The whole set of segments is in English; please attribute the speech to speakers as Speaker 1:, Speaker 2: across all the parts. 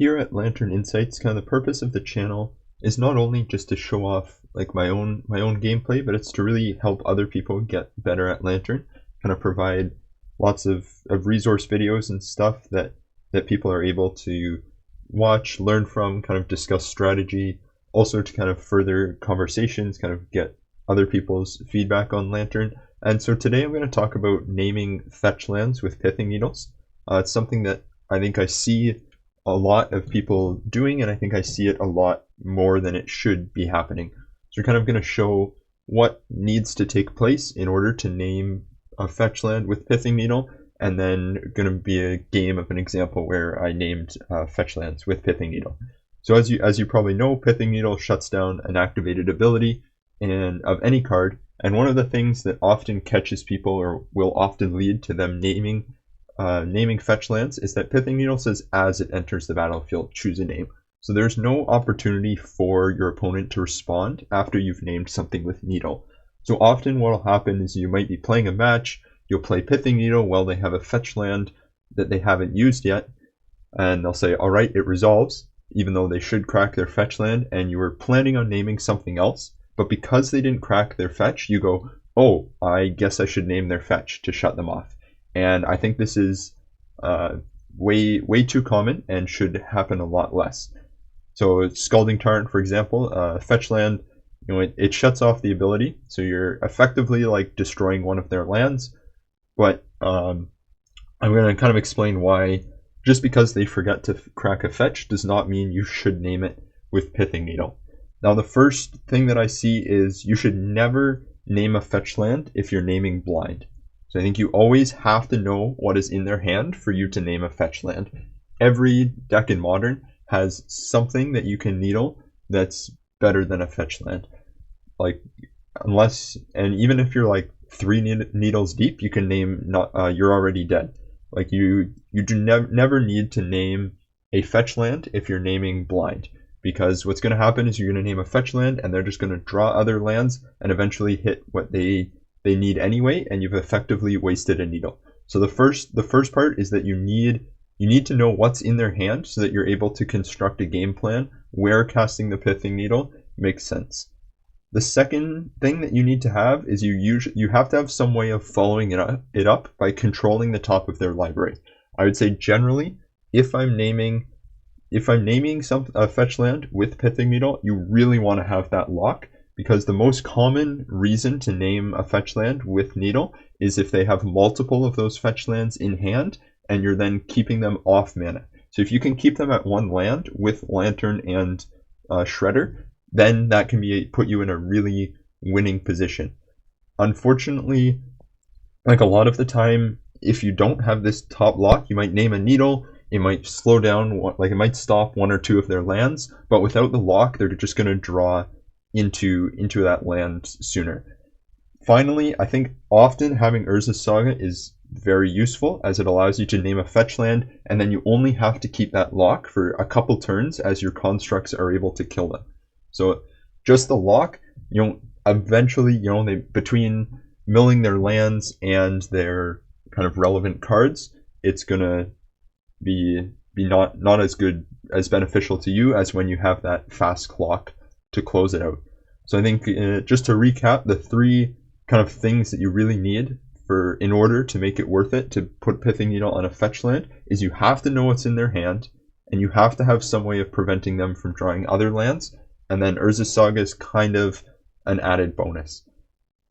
Speaker 1: here at Lantern Insights, kind of the purpose of the channel is not only just to show off like my own gameplay, but it's to really help other people get better at Lantern, kind of provide lots of resource videos and stuff that people are able to watch, learn from, kind of discuss strategy, also to kind of further conversations, kind of get other people's feedback on Lantern. And so today I'm going to talk about naming fetch lands with Pithing Needles. It's something that I think I see a lot of people doing, and I think I see it a lot more than it should be happening. So we're kind of going to show what needs to take place in order to name a fetch land with Pithing Needle, and then going to be a game of an example where I named fetch lands with Pithing Needle. So as you probably know, Pithing Needle shuts down an activated ability of any card, and one of the things that often catches people or will often lead to them naming fetch lands is that Pithing Needle says as it enters the battlefield, choose a name. So there's no opportunity for your opponent to respond after you've named something with Needle. So often what will happen is you might be playing a match, you'll play Pithing Needle while they have a fetch land that they haven't used yet, and they'll say, alright, it resolves, even though they should crack their fetch land, and you were planning on naming something else, but because they didn't crack their fetch, you go, oh, I guess I should name their fetch to shut them off. And I think this is way too common and should happen a lot less. So Scalding Tarn, for example, fetch land, it shuts off the ability, so you're effectively like destroying one of their lands. But I'm going to kind of explain why just because they forget to crack a fetch does not mean you should name it with Pithing Needle. Now the first thing that I see is you should never name a fetch land if you're naming blind. So I think you always have to know what is in their hand for you to name a fetch land. Every deck in Modern has something that you can needle that's better than a fetch land. Like, and even if you're like 3 needles deep, you can name you're already dead. Like you do never need to name a fetch land if you're naming blind, because what's going to happen is you're going to name a fetch land and they're just going to draw other lands and eventually hit what they need anyway, and you've effectively wasted a needle. So the first part is that you need to know what's in their hand so that you're able to construct a game plan where casting the Pithing Needle makes sense. The second thing that you need to have is you have to have some way of following it up by controlling the top of their library. I would say generally, if I'm naming a fetch land with Pithing Needle, you really want to have that lock, because the most common reason to name a fetch land with Needle is if they have multiple of those fetch lands in hand and you're then keeping them off mana. So if you can keep them at one land with Lantern and Shredder, then that can put you in a really winning position. Unfortunately, like a lot of the time, if you don't have this top lock, you might name a Needle, it might slow down, like it might stop one or two of their lands, but without the lock, they're just going to draw into that land sooner. Finally, I think often having Urza's Saga is very useful, as it allows you to name a fetch land, and then you only have to keep that lock for a couple turns as your constructs are able to kill them. So just the lock, eventually, between milling their lands and their kind of relevant cards, it's gonna be not as beneficial to you as when you have that fast clock to close it out. So I think just to recap, the 3 kind of things that you really need in order to make it worth it to put Pithing Needle on a fetch land is you have to know what's in their hand, and you have to have some way of preventing them from drawing other lands, and then Urza's Saga is kind of an added bonus.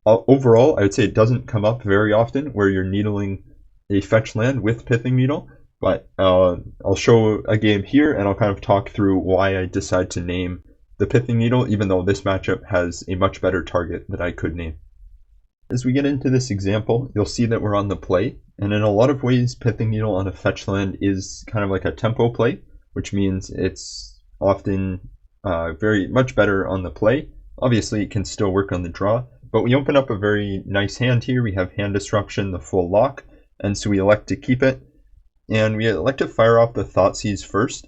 Speaker 1: Overall, I would say it doesn't come up very often where you're needling a fetch land with Pithing Needle, but I'll show a game here and I'll kind of talk through why I decide to name the Pithing Needle, even though this matchup has a much better target that I could name. As we get into this example, you'll see that we're on the play, and in a lot of ways, Pithing Needle on a fetch land is kind of like a tempo play, which means it's often very much better on the play. Obviously, it can still work on the draw, but we open up a very nice hand here. We have Hand Disruption, the full lock, and so we elect to keep it, and we elect to fire off the Thoughtseize first.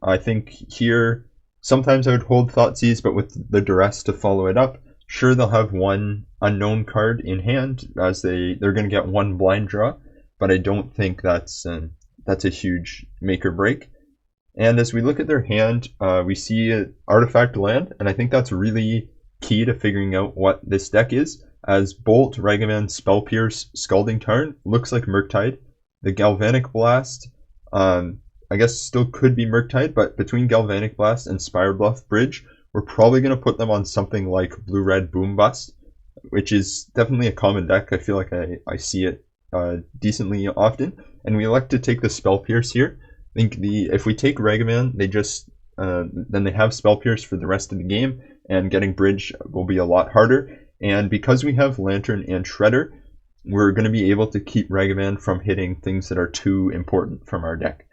Speaker 1: I think here, sometimes I would hold Thoughtseize, but with the duress to follow it up, sure, they'll have one unknown card in hand, as they're going to get one blind draw, but I don't think that's a huge make or break. And as we look at their hand, we see an artifact land, and I think that's really key to figuring out what this deck is, as Bolt, Ragavan, Spell Pierce, Scalding Tarn looks like Murktide. The Galvanic Blast, I guess still could be Murktide, but between Galvanic Blast and Spire Bluff Bridge, we're probably going to put them on something like Blue-Red Boom Bust, which is definitely a common deck. I feel like I see it decently often, and we elect to take the Spell Pierce here. I think if we take Ragavan, they just then they have Spell Pierce for the rest of the game, and getting Bridge will be a lot harder. And because we have Lantern and Shredder, we're going to be able to keep Ragavan from hitting things that are too important from our deck.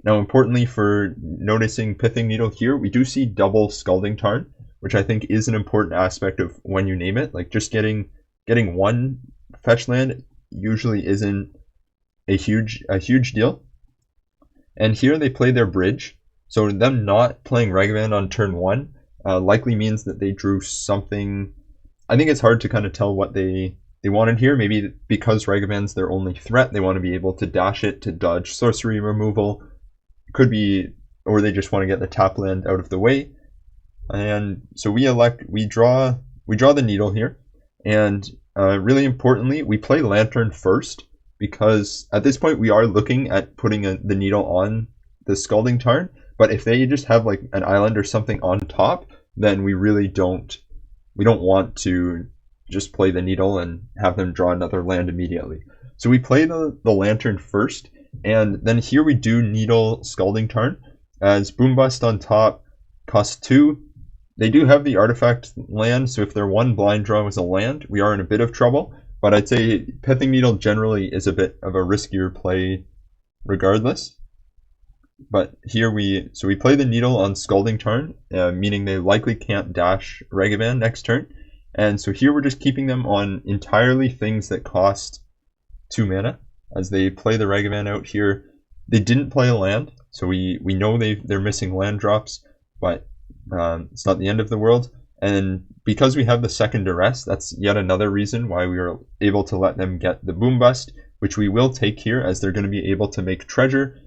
Speaker 1: Now, importantly for noticing Pithing Needle here, we do see double Scalding Tarn, which I think is an important aspect of when you name it. Like, just getting one fetch land usually isn't a huge deal. And here they play their Bridge, so them not playing Ragavan on turn 1 likely means that they drew something. I think it's hard to kind of tell what they wanted here. Maybe because Ragavan's their only threat, they want to be able to dash it to dodge sorcery removal. Could be, or they just want to get the tap land out of the way. And so we draw the Needle here, and really importantly, we play Lantern first, because at this point we are looking at putting the Needle on the Scalding Tarn. But if they just have like an island or something on top, then we really don't want to just play the Needle and have them draw another land immediately. So we play the Lantern first, and then here we do Needle Scalding Tarn, as Boom Bust on top costs 2. They do have the artifact land, so if their one blind draw was a land, we are in a bit of trouble. But I'd say Pithing Needle generally is a bit of a riskier play regardless. But here we play the Needle on Scalding Tarn, meaning they likely can't dash Ragavan next turn. And so here we're just keeping them on entirely things that cost 2 mana. As they play the Ragavan out here, they didn't play a land, so we know they're missing land drops, but it's not the end of the world. And because we have the second Duress, that's yet another reason why we are able to let them get the Boom Bust, which we will take here, as they're going to be able to make Treasure.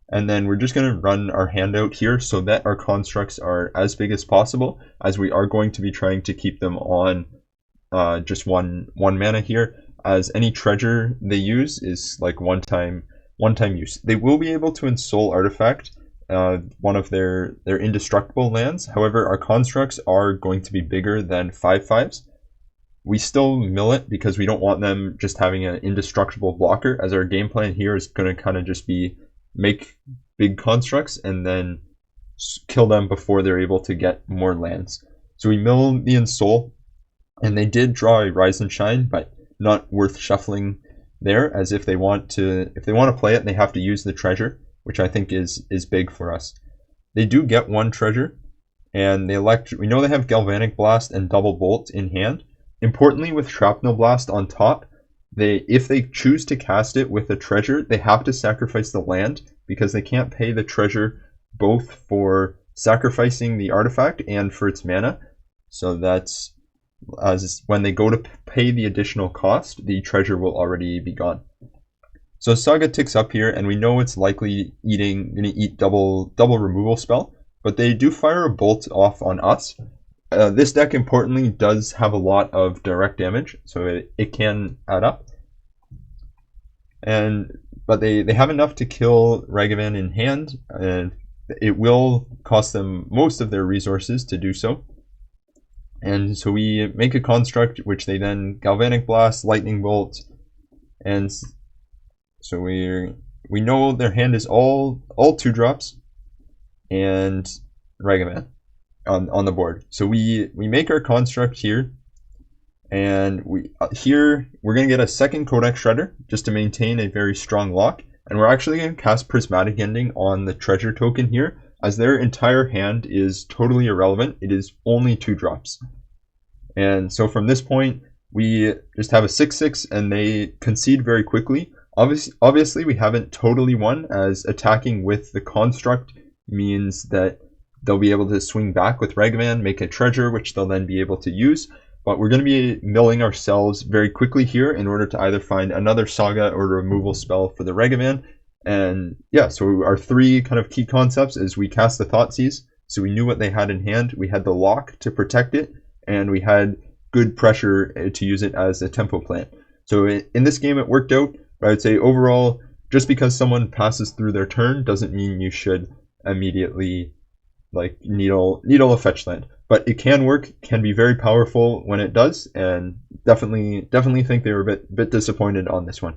Speaker 1: And then we're just going to run our hand out here so that our constructs are as big as possible, as we are going to be trying to keep them on just one mana here, as any treasure they use is like one time use. They will be able to Ensoul Artifact, one of their indestructible lands. However, our constructs are going to be bigger than 5/5s. We still mill it because we don't want them just having an indestructible blocker, as our game plan here is going to kind of just be make big constructs and then kill them before they're able to get more lands. So we mill the Ensoul, and they did draw a Rise and Shine, but not worth shuffling there, as if they want to play it, they have to use the treasure, which I think is big for us. They do get one treasure, and we know they have Galvanic Blast and Double Bolt in hand. Importantly, with Shrapnel Blast on top, if they choose to cast it with a treasure, they have to sacrifice the land, because they can't pay the treasure both for sacrificing the artifact and for its mana. So that's as when they go to pay the additional cost, the treasure will already be gone. So Saga ticks up here, and we know it's likely going to eat double removal spell, but they do fire a bolt off on us. This deck, importantly, does have a lot of direct damage, so it can add up. But they have enough to kill Ragavan in hand, and it will cost them most of their resources to do so. And so we make a construct, which they then Galvanic Blast, Lightning Bolt, and so we know their hand is all 2-drops and Ragavan on the board. So we make our construct here, and we're going to get a second Codex Shredder just to maintain a very strong lock, and we're actually going to cast Prismatic Ending on the treasure token here, as their entire hand is totally irrelevant. It is only 2-drops. And so from this point, we just have a 6/6, and they concede very quickly. Obviously, we haven't totally won, as attacking with the construct means that they'll be able to swing back with Ragavan, make a treasure, which they'll then be able to use. But we're going to be milling ourselves very quickly here in order to either find another Saga or a removal spell for the Ragavan. And yeah, so our three kind of key concepts is we cast the Thoughtseize, so we knew what they had in hand, we had the lock to protect it, and we had good pressure to use it as a tempo plant. So in this game it worked out, but I would say overall, just because someone passes through their turn doesn't mean you should immediately like needle a fetch land. But it can work, can be very powerful when it does, and definitely think they were a bit disappointed on this one.